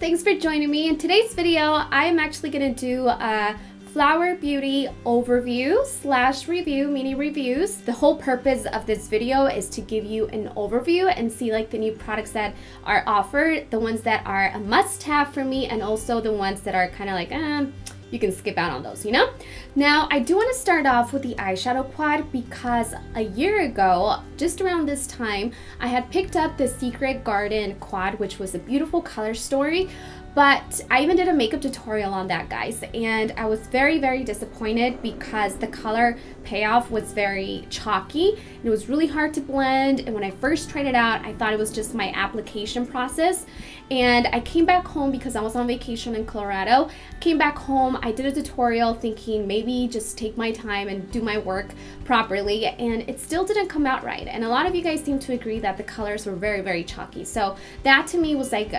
thanks for joining me. In today's video, I am actually going to do a Flower Beauty overview slash review, mini reviews. The whole purpose of this video is to give you an overview and see like the new products that are offered, the ones that are a must-have for me, and also the ones that are kind of like, you can skip out on those, you know? Now, I do want to start off with the eyeshadow quad because a year ago, just around this time, I had picked up the Secret Garden quad, which was a beautiful color story. But I even did a makeup tutorial on that, guys, and I was very, very disappointed because the color payoff was very chalky and it was really hard to blend. And when I first tried it out, I thought it was just my application process. And I came back home because I was on vacation in Colorado. Came back home, I did a tutorial thinking maybe just take my time and do my work properly, and it still didn't come out right. And a lot of you guys seem to agree that the colors were very, very chalky. So that to me was like,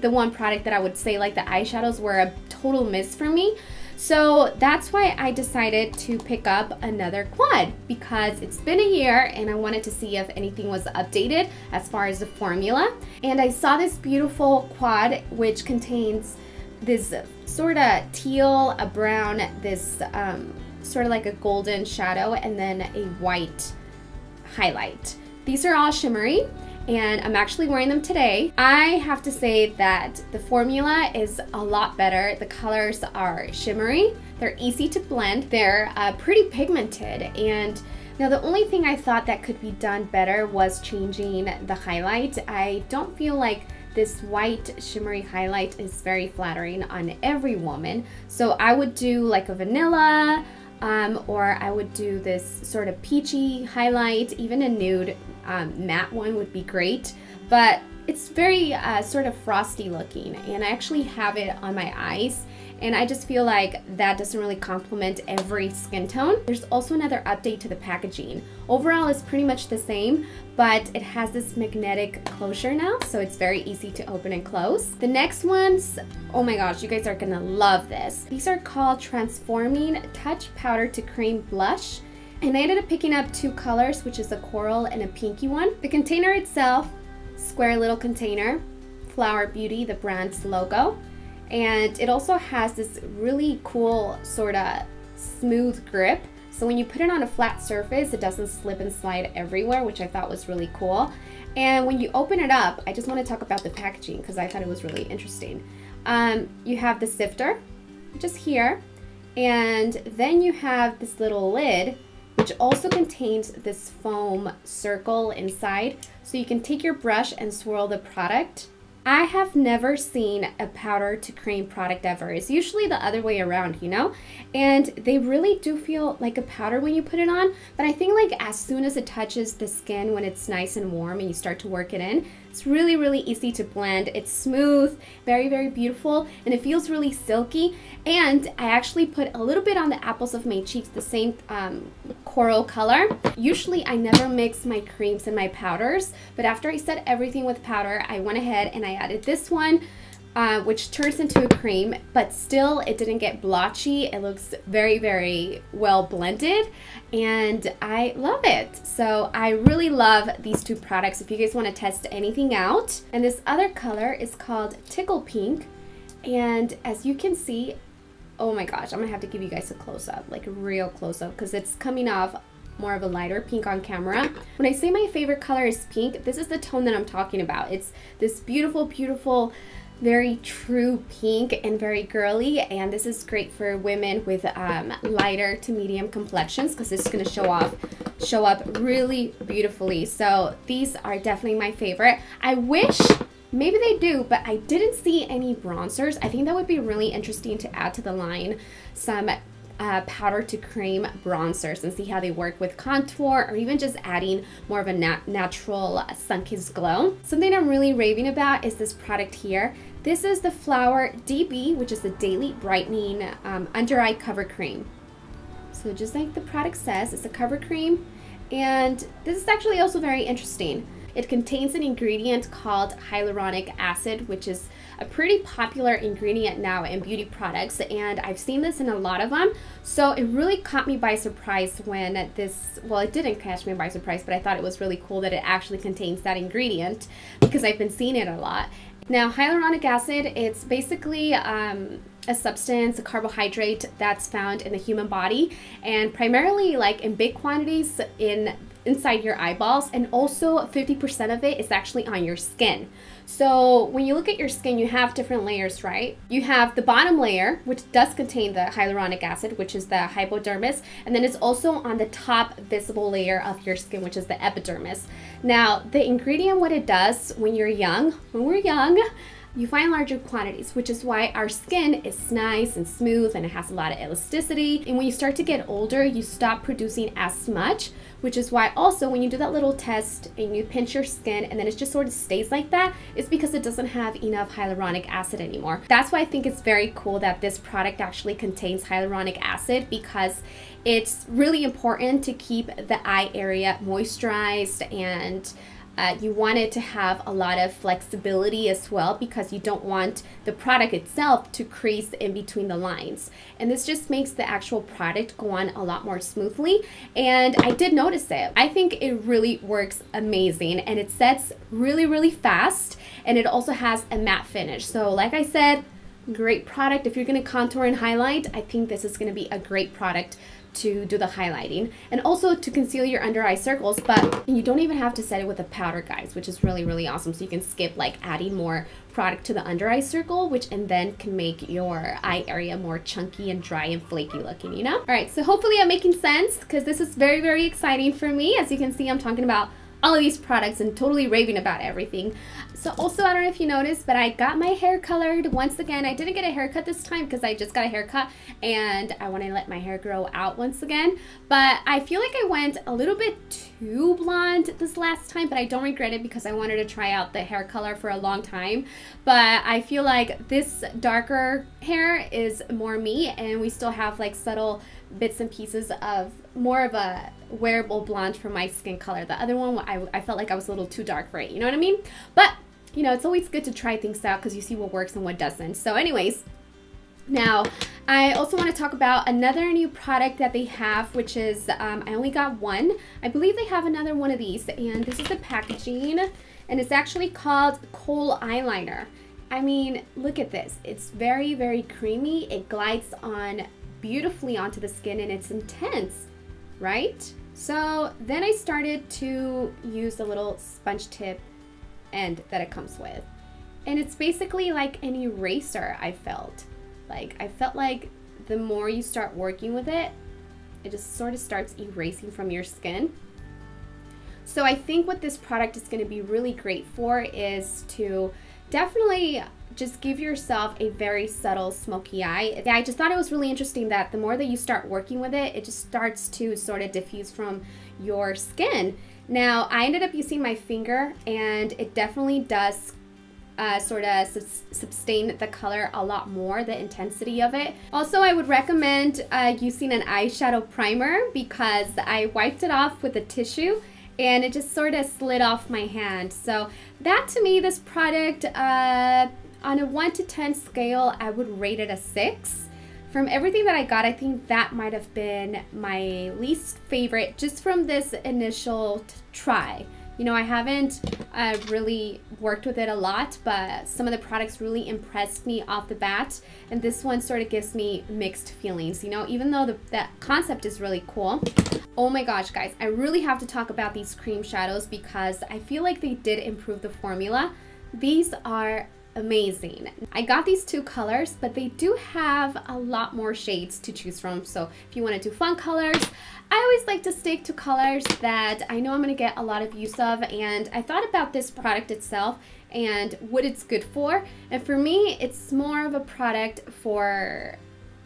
the one product that I would say like the eyeshadows were a total miss for me. So that's why I decided to pick up another quad, because it's been a year and I wanted to see if anything was updated as far as the formula. And I saw this beautiful quad which contains this sort of teal, a brown, this sort of like a golden shadow, and then a white highlight. These are all shimmery, and I'm actually wearing them today. I have to say that the formula is a lot better. The colors are shimmery, they're easy to blend, they're pretty pigmented, and now the only thing I thought that could be done better was changing the highlight. I don't feel like this white shimmery highlight is very flattering on every woman, so I would do like a vanilla, or I would do this sort of peachy highlight. Even a nude matte one would be great, but it's very sort of frosty looking, and I actually have it on my eyes, and I just feel like that doesn't really complement every skin tone. There's also another update to the packaging. Overall it's pretty much the same, but it has this magnetic closure now, so it's very easy to open and close. The next ones, oh my gosh, you guys are gonna love this. These are called Transforming Touch Powder-to-Creme Blush, and I ended up picking up two colors, which is a coral and a pinky one. The container itself, square little container, Flower Beauty, the brand's logo, and it also has this really cool sort of smooth grip. So when you put it on a flat surface, it doesn't slip and slide everywhere, which I thought was really cool. And when you open it up, I just want to talk about the packaging because I thought it was really interesting. You have the sifter, just here, and then you have this little lid, which also contains this foam circle inside, so you can take your brush and swirl the product. I have never seen a powder to cream product ever. It's usually the other way around, you know? And they really do feel like a powder when you put it on, but I think like as soon as it touches the skin when it's nice and warm and you start to work it in, it's really, really easy to blend. It's smooth, very, very beautiful, and it feels really silky. And I actually put a little bit on the apples of my cheeks, the same coral color. Usually I never mix my creams and my powders, but after I set everything with powder, I went ahead and I added this one, which turns into a cream, but still it didn't get blotchy. It looks very, very well blended, and I love it. So I really love these two products if you guys want to test anything out. And this other color is called Tickled Pink, and as you can see, oh my gosh, I'm gonna have to give you guys a close-up, like a real close-up, because it's coming off more of a lighter pink on camera. When I say my favorite color is pink, this is the tone that I'm talking about. It's this beautiful, beautiful, very true pink and very girly, and this is great for women with lighter to medium complexions because this is going to show up really beautifully. So these are definitely my favorite. I wish maybe they do, but I didn't see any bronzers. I think that would be really interesting to add to the line some powder to cream bronzers and see how they work with contour, or even just adding more of a natural sun-kissed glow. Something I'm really raving about is this product here. This is the Flower DB, which is the Daily Brightening Under Eye Cover Cream. So just like the product says, it's a cover cream, and this is actually also very interesting. It contains an ingredient called hyaluronic acid, which is a pretty popular ingredient now in beauty products, and I've seen this in a lot of them. So it really caught me by surprise when this, well, it didn't catch me by surprise, but I thought it was really cool that it actually contains that ingredient because I've been seeing it a lot. Now, hyaluronic acid, it's basically a substance, a carbohydrate that's found in the human body, and primarily like in big quantities inside your eyeballs, and also 50% of it is actually on your skin. So when you look at your skin, you have different layers, right? You have the bottom layer, which does contain the hyaluronic acid, which is the hypodermis, and then it's also on the top visible layer of your skin, which is the epidermis. Now, the ingredient, what it does when we're young, you find larger quantities, which is why our skin is nice and smooth and it has a lot of elasticity. And when you start to get older, you stop producing as much, which is why also when you do that little test and you pinch your skin and then it just sort of stays like that, it's because it doesn't have enough hyaluronic acid anymore. That's why I think it's very cool that this product actually contains hyaluronic acid, because it's really important to keep the eye area moisturized, and you want it to have a lot of flexibility as well, because you don't want the product itself to crease in between the lines. And this just makes the actual product go on a lot more smoothly. And I did notice it. I think it really works amazing, and it sets really, really fast. And it also has a matte finish. So like I said, great product. If you're going to contour and highlight, I think this is going to be a great product to do the highlighting, and also to conceal your under eye circles. But you don't even have to set it with a powder, guys, which is really, really awesome. So you can skip like adding more product to the under eye circle, which and then can make your eye area more chunky and dry and flaky looking, you know? All right, so hopefully I'm making sense, because this is very, very exciting for me. As you can see, I'm talking about all of these products and totally raving about everything. So also, I don't know if you noticed, but I got my hair colored once again. I didn't get a haircut this time because I just got a haircut and I want to let my hair grow out once again. But I feel like I went a little bit too blonde this last time, but I don't regret it because I wanted to try out the hair color for a long time. But I feel like this darker hair is more me, and we still have like subtle bits and pieces of more of a wearable blonde for my skin color. The other one, I felt like I was a little too dark for it, you know what I mean? But you know, it's always good to try things out because you see what works and what doesn't. So anyways, now I also want to talk about another new product that they have, which is I only got one. I believe they have another one of these, and this is the packaging, and it's actually called Kohl Eyeliner. I mean, look at this. It's very, very creamy. It glides on beautifully onto the skin, and it's intense, right? So then I started to use the little sponge tip end that it comes with, and it's basically like an eraser. I felt like the more you start working with it, it just sort of starts erasing from your skin. So I think what this product is going to be really great for is to definitely just give yourself a very subtle smoky eye. I just thought it was really interesting that the more that you start working with it, it just starts to sort of diffuse from your skin. Now, I ended up using my finger, and it definitely does sort of sustain the color a lot more, the intensity of it. Also, I would recommend using an eyeshadow primer, because I wiped it off with a tissue and it just sort of slid off my hand. So that, to me, this product, on a 1 to 10 scale, I would rate it a 6. From everything that I got, I think that might have been my least favorite, just from this initial try. You know, I haven't really worked with it a lot, but some of the products really impressed me off the bat, and this one sort of gives me mixed feelings, you know, even though the concept is really cool. Oh my gosh, guys, I really have to talk about these cream shadows, because I feel like they did improve the formula. These are amazing. I got these 2 colors, but they do have a lot more shades to choose from. So if you want to do fun colors, I always like to stick to colors that I know I'm going to get a lot of use of. And I thought about this product itself and what it's good for. And for me, it's more of a product for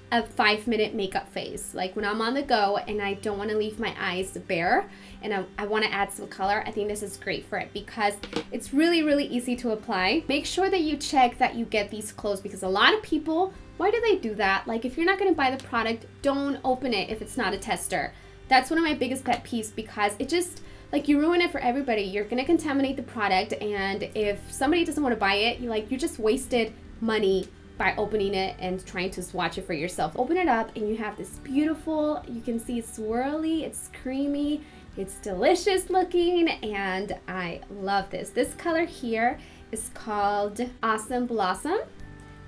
a 5-minute makeup phase. Like when I'm on the go and I don't want to leave my eyes bare and I want to add some color, I think this is great for it, because it's really, really easy to apply. Make sure that you check that you get these closed, because a lot of people, why do they do that? Like, if you're not going to buy the product, don't open it if it's not a tester. That's one of my biggest pet peeves, because it just, like, you ruin it for everybody. You're going to contaminate the product, and if somebody doesn't want to buy it, you just wasted money by opening it and trying to swatch it for yourself. Open it up and you have this beautiful, you can see it's swirly, it's creamy, it's delicious looking, and I love this. This color here is called Awesome Blossom,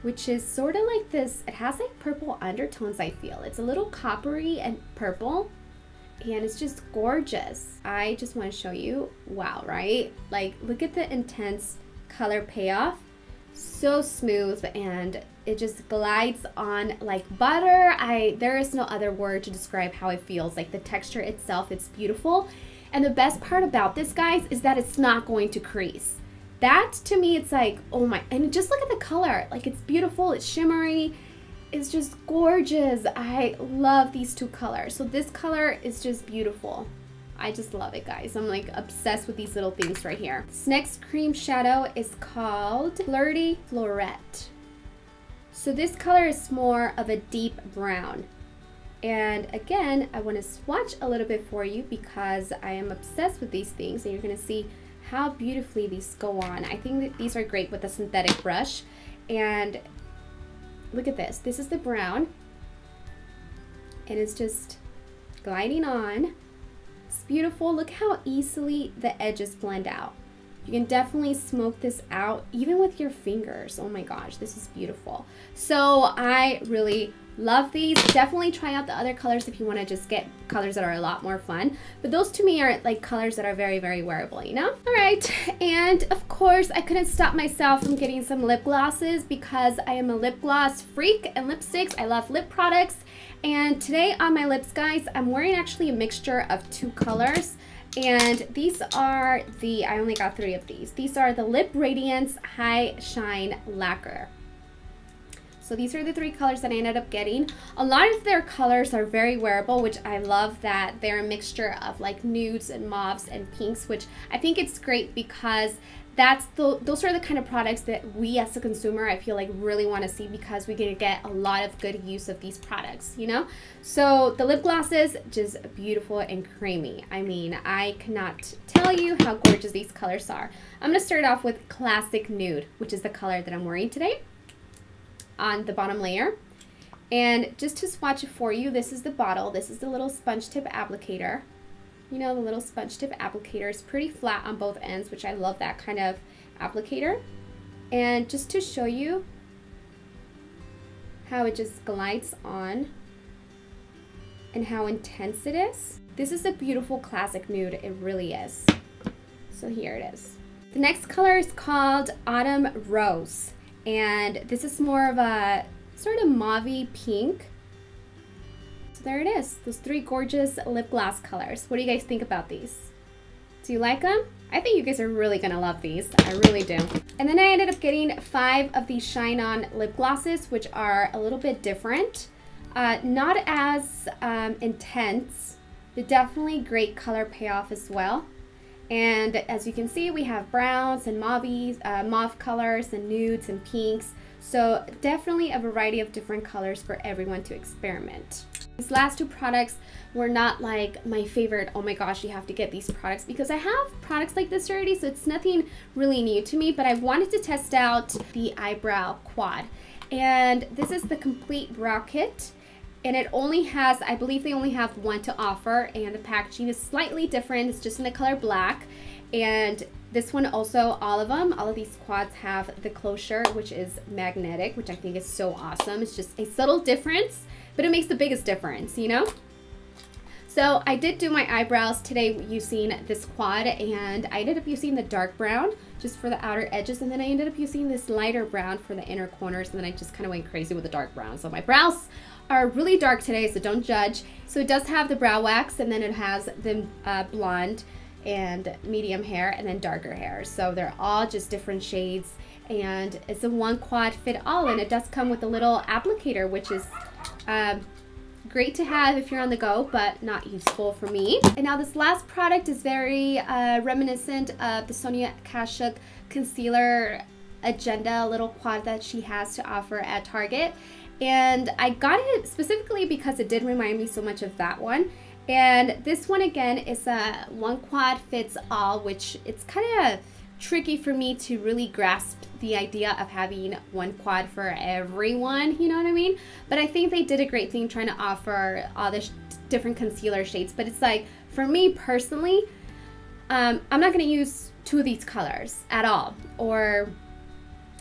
which is sort of like this. It has like purple undertones, I feel. It's a little coppery and purple, and it's just gorgeous. I just want to show you. Wow, right? Like, look at the intense color payoff. So smooth, and it just glides on like butter. There is no other word to describe how it feels. Like, the texture itself, it's beautiful. And the best part about this, guys, is that it's not going to crease. That, to me, it's like, oh my, and just look at the color. Like, it's beautiful, it's shimmery, it's just gorgeous. I love these two colors. So this color is just beautiful. I just love it, guys. I'm like obsessed with these little things right here. This next cream shadow is called Flirty Florette. So this color is more of a deep brown. And again, I want to swatch a little bit for you because I am obsessed with these things, and you're going to see how beautifully these go on. I think that these are great with a synthetic brush. And look at this. This is the brown, and it's just gliding on. It's beautiful. Look how easily the edges blend out. You can definitely smoke this out even with your fingers. Oh my gosh, this is beautiful. So I really love these. Definitely try out the other colors if you want to just get colors that are a lot more fun. But those to me are like colors that are very, very wearable, you know? All right, and of course I couldn't stop myself from getting some lip glosses because I am a lip gloss freak and lipsticks. I love lip products. And today on my lips, guys, I'm wearing actually a mixture of two colors. And these are I only got 3 of these. These are the Lip Radiance High Shine Lacquer. So these are the 3 colors that I ended up getting. A lot of their colors are very wearable, which I love that they're a mixture of like nudes and mauves and pinks, which I think it's great because those are the kind of products that we as a consumer, I feel like, really want to see because we're going to get a lot of good use of these products, you know? So the lip glosses, just beautiful and creamy. I mean, I cannot tell you how gorgeous these colors are. I'm going to start off with Classic Nude, which is the color that I'm wearing today on the bottom layer. And just to swatch it for you, this is the bottle. This is the little sponge tip applicator. You know, the little sponge tip applicator is pretty flat on both ends, which I love that kind of applicator. And just to show you how it just glides on and how intense it is. This is a beautiful classic nude, it really is. So here it is. The next color is called Autumn Rose, and this is more of a sort of mauvey pink. So there it is, those 3 gorgeous lip gloss colors. What do you guys think about these? Do you like them? I think you guys are really gonna love these. I really do. And then I ended up getting 5 of these Shine On lip glosses, which are a little bit different. Not as intense, but definitely great color payoff as well. And as you can see, we have browns and mauve colors and nudes and pinks. So definitely a variety of different colors for everyone to experiment. These last 2 products were not like my favorite, oh my gosh, you have to get these products, because I have products like this already, so it's nothing really new to me, but I wanted to test out the eyebrow quad. And this is the complete brow kit. And it only has, I believe they only have 1 to offer, and the packaging is slightly different. It's just in the color black. And this one also, all of these quads have the closure, which is magnetic, which I think is so awesome. It's just a subtle difference, but it makes the biggest difference, you know? So I did do my eyebrows today using this quad, and I ended up using the dark brown just for the outer edges, and then I ended up using this lighter brown for the inner corners, and then I just kind of went crazy with the dark brown. So my brows are really dark today, so don't judge. So it does have the brow wax, and then it has the blonde and medium hair, and then darker hair. So they're all just different shades, and it's a 1 quad fit all, and it does come with a little applicator, which is great to have if you're on the go, but not useful for me. And now this last product is very reminiscent of the Sonia Kashuk concealer agenda little quad that she has to offer at Target. And I got it specifically because it did remind me so much of that one. And this one again is a 1 quad fits all, which it's kind of tricky for me to really grasp the idea of having 1 quad for everyone, you know what I mean? But I think they did a great thing trying to offer all the different concealer shades. But it's like, for me personally, I'm not going to use 2 of these colors at all, or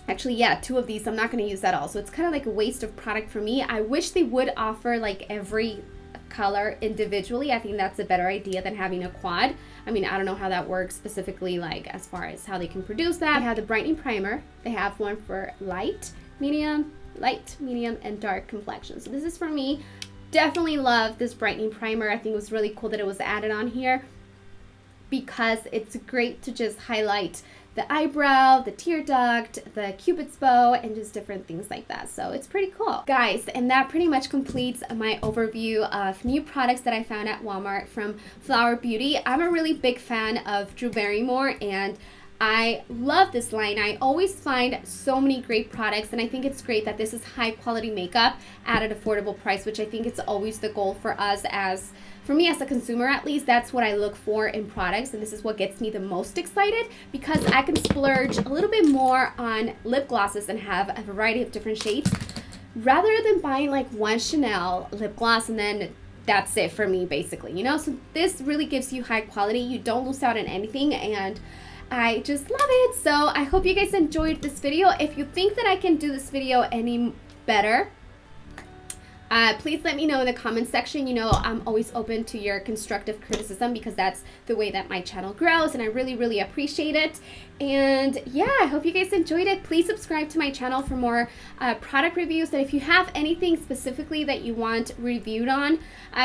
actually, yeah, 2 of these I'm not going to use at all. So it's kind of like a waste of product for me. I wish they would offer like every color individually. I think that's a better idea than having a quad. I mean, I don't know how that works specifically, like as far as how they can produce that. They have the brightening primer. They have one for light, medium, and dark complexion. So this is for me. Definitely love this brightening primer. I think it was really cool that it was added on here because it's great to just highlight the eyebrow, the tear duct, the cupid's bow, and just different things like that. So it's pretty cool. Guys, and that pretty much completes my overview of new products that I found at Walmart from Flower Beauty. I'm a really big fan of Drew Barrymore, and I love this line. I always find so many great products, and I think it's great that this is high quality makeup at an affordable price, which I think it's always the goal for us for me as a consumer at least. That's what I look for in products, and this is what gets me the most excited because I can splurge a little bit more on lip glosses and have a variety of different shades rather than buying like one Chanel lip gloss and then that's it for me basically, you know? So this really gives you high quality. You don't lose out on anything, and I just love it. So I hope you guys enjoyed this video. If you think that I can do this video any better, please let me know in the comment section. You know, I'm always open to your constructive criticism because that's the way that my channel grows, and I really, really appreciate it. And yeah, I hope you guys enjoyed it. Please subscribe to my channel for more product reviews. And if you have anything specifically that you want reviewed on,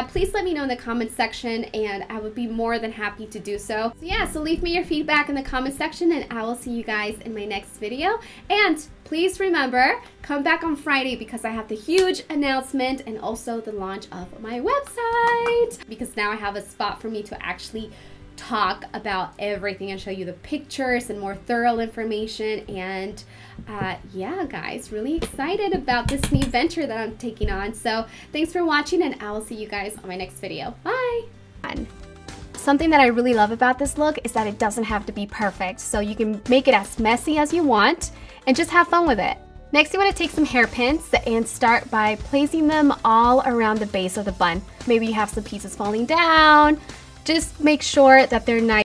please let me know in the comment section, and I would be more than happy to do so. So yeah, so leave me your feedback in the comment section, and I will see you guys in my next video. And please remember, come back on Friday because I have the huge announcement and also the launch of my website, because now I have a spot for me to actually talk about everything and show you the pictures and more thorough information. And yeah, guys, really excited about this new venture that I'm taking on. So thanks for watching, and I will see you guys on my next video. Bye. Something that I really love about this look is that it doesn't have to be perfect, so you can make it as messy as you want and just have fun with it. Next, you want to take some hairpins and start by placing them all around the base of the bun. Maybe you have some pieces falling down. Just make sure that they're nice.